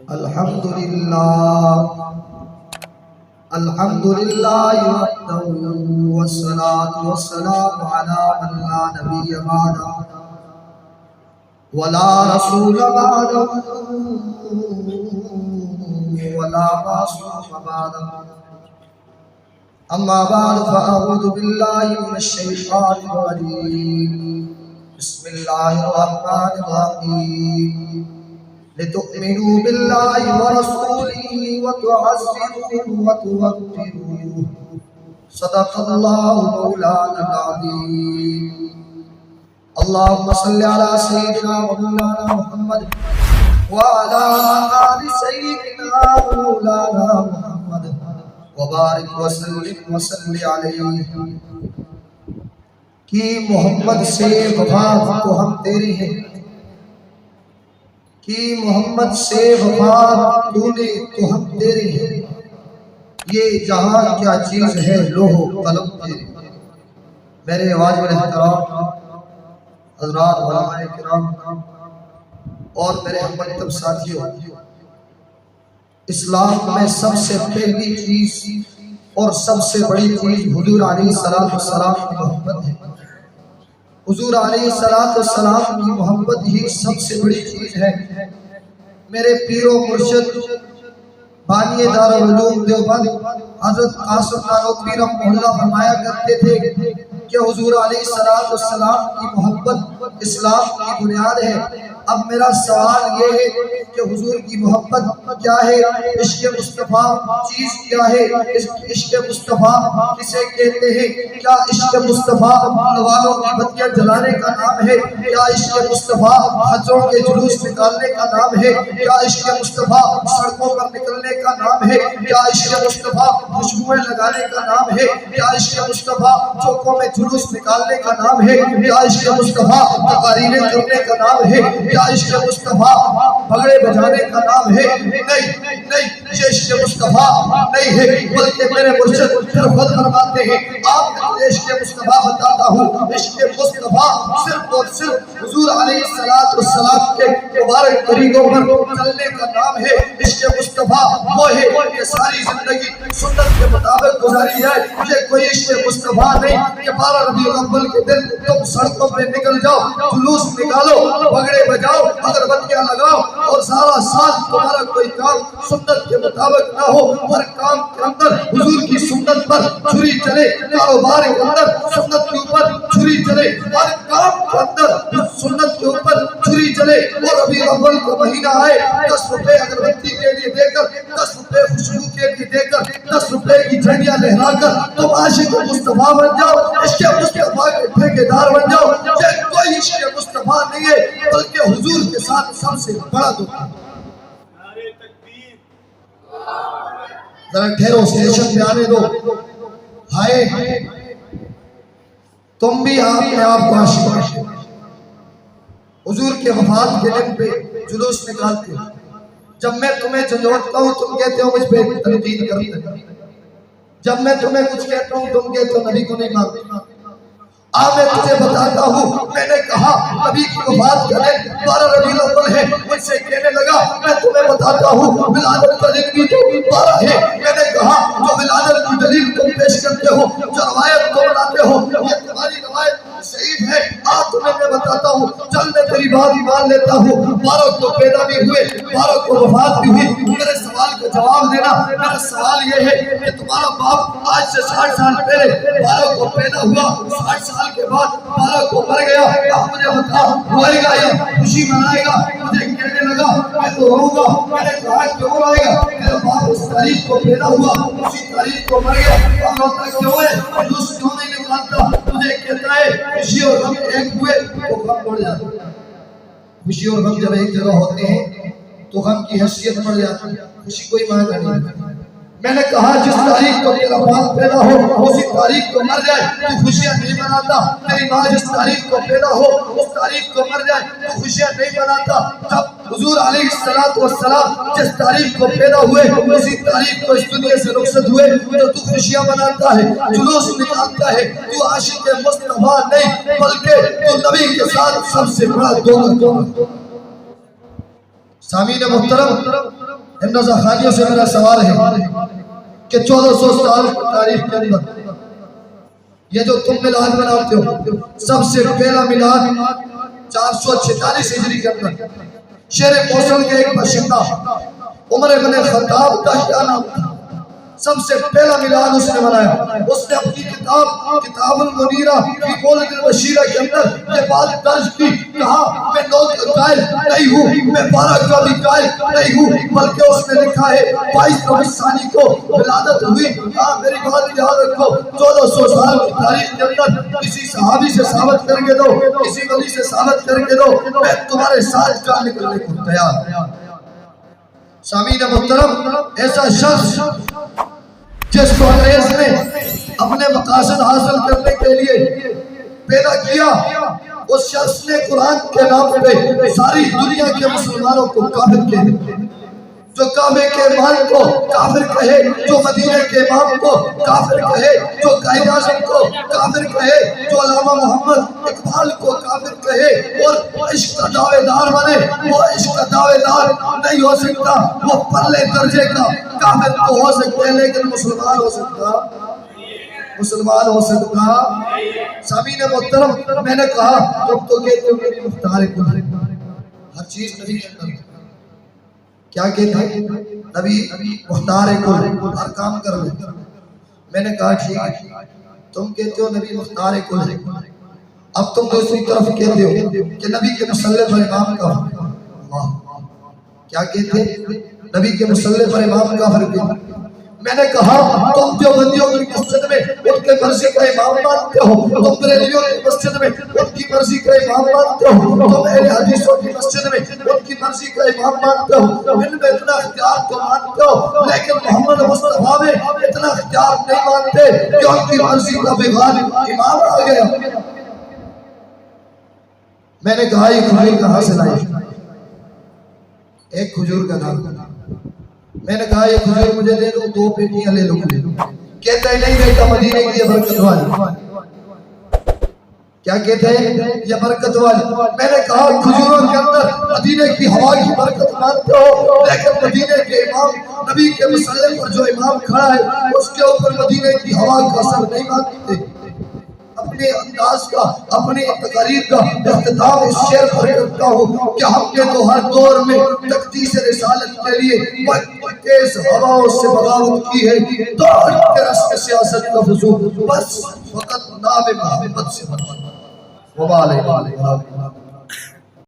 الحمدللہ وحدہ والصلاة والسلام علی من لا نبی بعدہ ولا رسول بعدہ ولا معصوم بعدہ اما بعد فاعوذ باللہ من الشیطان الرجیم بسم اللہ الرحمن الرحیم لتؤمنوا بالله ورسوله وتعزروه وتوقروه صدق الله مولانا العظيم اللهم صل على سيدنا ومولانا محمد وعلى آل سيدنا ومولانا محمد وبارك وسلم وصل عليه کہ محمد سے وفا تو ہم تیری ہیں، کہ محمد سے وفا تو نے تو ہم تیرے ہیں، یہ جہاں کیا چیز ہے لوح و قلم تیرے۔ میرے واجب احترام حضرات علماء کرام اور میرے محترم ساتھیوں، اسلام میں سب سے پہلی چیز اور سب سے بڑی چیز حضور علیہ السلام کی محبت ہے۔ حضور علیہ السلام کی محبت ہی سب سے بڑی چیز ہے۔ میرے پیر و مرشد بانی دارالعلوم دیوبند حضرت قاسم نانوتوی رحمہ اللہ فرمایا کرتے تھے کہ حضور علیہ السلام کی محبت اسلام کی بنیاد ہے۔ اب میرا سوال یہ ہے کہ حضور کی محبت کیا ہے؟ عشق مصطفیٰ چیز کیا ہے؟ عشق مصطفیٰ کسے کہتے ہیں؟ کیا عشق مصطفیٰ والوں کی بتیاں جلانے کا نام ہے؟ کیا عشق مصطفیٰ حجوں کے جلوس نکالنے کا نام ہے؟ کیا عشق مصطفیٰ سڑکوں پر نکلنے کا نام ہے؟ کیا عشق مصطفیٰ خوشبوئیں لگانے کا نام ہے؟ کیا عشق مصطفیٰ چوکوں میں جلوس نکالنے کا نام ہے؟ کیا عشق مصطفیٰ تقاریریں کرنے کا نام ہے؟ کیا عشق مصطفیٰ بھگڑے بجانے کا نام ہے؟ نہیں، یہ عشق مصطفیٰ نہیں ہے، بلکہ میرے مرشد پھر خود فرماتے ہیں، آپ کو عشق مصطفیٰ بتاتا ہوں۔ عشق مصطفیٰ صرف اور صرف حضور علیہ السلام کے مبارک طریقوں پر چلنے کا نام ہے۔ عشق مصطفیٰ وہ ہے کہ ساری زندگی سنت کے مطابق گزاری جائے۔ یہ کوئی عشق مصطفیٰ نہیں کہ 12 ربیع الاول کے دن تم سڑکوں پہ نکل جاؤ، جلوس نکالو، بھگڑے بجاؤ، اگربتیاں لگاؤ اور سارا سال تمہارا کوئی کام سنت کے مطابق نہ ہو۔ ہر کام کے اندر حضور کی سنت پر چھری چلے، کاروبار کے اندر سنت کے اوپر چھری چلے، ہر کام کے اندر سنت کے اوپر چھری چلے۔ اور ربیع الاول کا مہینہ آئے، 10 روپے اگربتی کے لیے دے کر، 10 روپے خوشبو کے لیے دے کر، 10 روپے کی جھنڈیاں لہرا کر تم عاشق مصطفیٰ بن جاؤ، عشق مصطفیٰ کے ٹھیکیدار بن جاؤ۔ یہ کوئی عشق مصطفیٰ نہیں ہے، بلکہ حضور کے ساتھ سب سے بڑا دکھ ہے۔ ذرا ٹھہرو، اسٹیشن پہ آنے دو۔ ہائے تم بھی اپنے آپ کو عاشق حضور کے وفات کے دن پہ جلوس نکالتے ہو۔ جب میں تمہیں جھنجھوڑتا ہوں تم کہتے ہو مجھ پہ تنقید کرتے ہو، جب میں تمہیں کچھ کہتا ہوں تم کہتے ہو نبی کو نہیں مانتے۔ میں تجھے بتاتا ہوں، میں نے کہا نبی کی وفات کا دن 12 ربیع الاول ہے، مجھ سے کہنے لگا میں تمہیں بتاتا ہوں ولادت کا دن بھی تو 12 ہے۔ میں نے کہا جو ولادت کی دلیل تم پیش کرتے ہو، جو روایت تم لاتے ہو، یہ تمہاری روایت صحیح ہے۔ تمہیں میں بتاتا ہوں، چل میں تیری بات ہی مان لیتا ہوں۔ 12 کو پیدا بھی ہوئے، 12 کو وفات بھی ہوئی۔ میرے سوال کا جواب دینا۔ میرا سوال یہ ہے کہ تمہارا باپ آج سے 60 سال پہلے 12 کو پیدا ہوا، 60 سال کے بعد 12 کو مر گیا۔ اب مجھے بتا روئے گا یا خوشی منائے گا؟ مجھے کہنے لگا میں تو روؤں گا۔ میں نے کہا کیوں روئے گا؟ میرا باپ اس تاریخ کو پیدا ہوا، اسی تاریخ کو مر گیا، اب روتا کیوں ہے؟ جلوس کیوں نہیں نکالتا؟ مجھے کہتا ہے خوشی اور غم ایک ہوئے تو غم بڑھ جاتا ہے۔ خوشی اور غم جب ایک جگہ ہوتے ہیں تو غم کی حیثیت بڑھ جاتی ہے، خوشی کوئی معنی نہیں۔ میں نے کہا جس تاریخ کو تیرا باپ پیدا ہو اسی تاریخ کو مر جائے تو خوشیاں نہیں مناتا۔ تیری ماں جس تاریخ کو پیدا ہو اس تاریخ کو مر جائے تو خوشیاں نہیں مناتا۔ جب حضور علیہ السلام جس تاریخ کو پیدا ہوئے اسی تاریخ کو اس دنیا سے رخصت ہوئے تو خوشیاں مناتا ہے، جلوس نکالتا ہے۔ تو عاشق مصطفیٰ نہیں بلکہ تو نبی کے ساتھ سب سے بڑا دونوں۔ سامعین محترم، ان رضا خانیوں سے میرا سوال ہے کہ 1400 سال کی تاریخ کے اندر یہ جو تم میلاد مناتے ہو، سب سے پہلا میلاد 446 ہجری کے اندر شہر موصل کے ایک باشندہ عمر بن خطاب کا کیا نام تھا؟ سب سے پہلا میلاد اس نے منایا۔ اس نے اپنی کتاب المنیرہ فی مولد البشیرہ کے اندر یہ بات درج کی، کہا میں 9 کا قائل نہیں ہوں، میں 12 کا بھی قائل نہیں ہوں، بلکہ اس نے لکھا ہے 22 ربیع الثانی کو ولادت ہوئی۔ ہاں میری بات یاد رکھو، 1400 سال کی تاریخ کے اندر کسی صحابی سے ثابت کر کے دو، کسی ولی سے ثابت کر کے دو، میں تمہارے ساتھ جان نکلنے کو تیار۔ سامعین محترم، ایسا شخص جس کو انگریز نے اپنے مقاصد حاصل کرنے کے لیے پیدا کیا، اس شخص نے قرآن کے نام پہ ساری دنیا کے مسلمانوں کو کافر کہے، جو کعبے کے امام کو کافر کہے، جو مدینے کے امام کو کافر کہے، جو قائد اعظم کو کافر کہے، جو علامہ محمد اقبال کو کافر کہے اور عشق کا دعوے دار بنے، وہ عشق کا دعوے دار نہیں ہو سکتا، وہ پرلے درجے کا کافر تو ہو سکتے ہیں لیکن مسلمان ہو سکتا، مسلمان ہو سکتا۔ سامعین محترم، میں نے کہا تم تو کہتے ہو نبی مختار کل، ہر چیز نبی کے اندر، کیا کہتے ہیں نبی مختار کل، ہر کام کر لیں۔ میں نے کہا ٹھیک ہے، تم کہتے ہو نبی مختار کل ہے، اب تم دوسری طرف کہتے ہو کہ نبی کے مسلح پر امام کا اللہ، کیا کہتے ہیں نبی کے مسلح پر امام کا فرق۔ میں نے کہا تم دیوبندیوں کی مسجد میں ان کے مرضی کا امام مانتے ہو، تم بریلویوں کی مسجد میں ان کی مرضی کا امام مانتے ہو، تم اہل حدیثوں کی مسجد میں ان کی مرضی کا امام مانتے ہو، ان میں اتنا اختیار تو مانتے ہو، لیکن محمد مصطفیٰ میں اتنا اختیار نہیں مانتے کہ ان کی مرضی کا بغیر امام آ گیا۔ میں نے کہا یہ کھجور کہاں سے لائی؟ ایک کھجور کا نام، میں نے کہا یہ کھجور مجھے دے دو، 2 پیٹیاں لے لو۔ کہتا ہے نہیں بیٹا، مدینے کی یہ برکت والی، کیا کہتے ہیں یہ برکت والی۔ میں نے کہا کھجوروں کے اندر مدینے کی ہوا کی برکت مانتے ہو، لیکن مدینے کے امام نبی کے مسلح پر جو امام کھڑا ہے اس کے اوپر مدینے کی ہوا کا اثر نہیں مانتے۔ اپنے انداز کا، اپنی تقریر کا اختتام اس شعر پر کرتا ہوں کہ ہم نے تو ہر دور میں تقدیس رسالت کے لیے تیز ہواؤں سے بغاوت کی ہے، دوڑ کے رسم سیاست کا فضول، بس فقط نام محمد سے بغاوت۔ وبالِ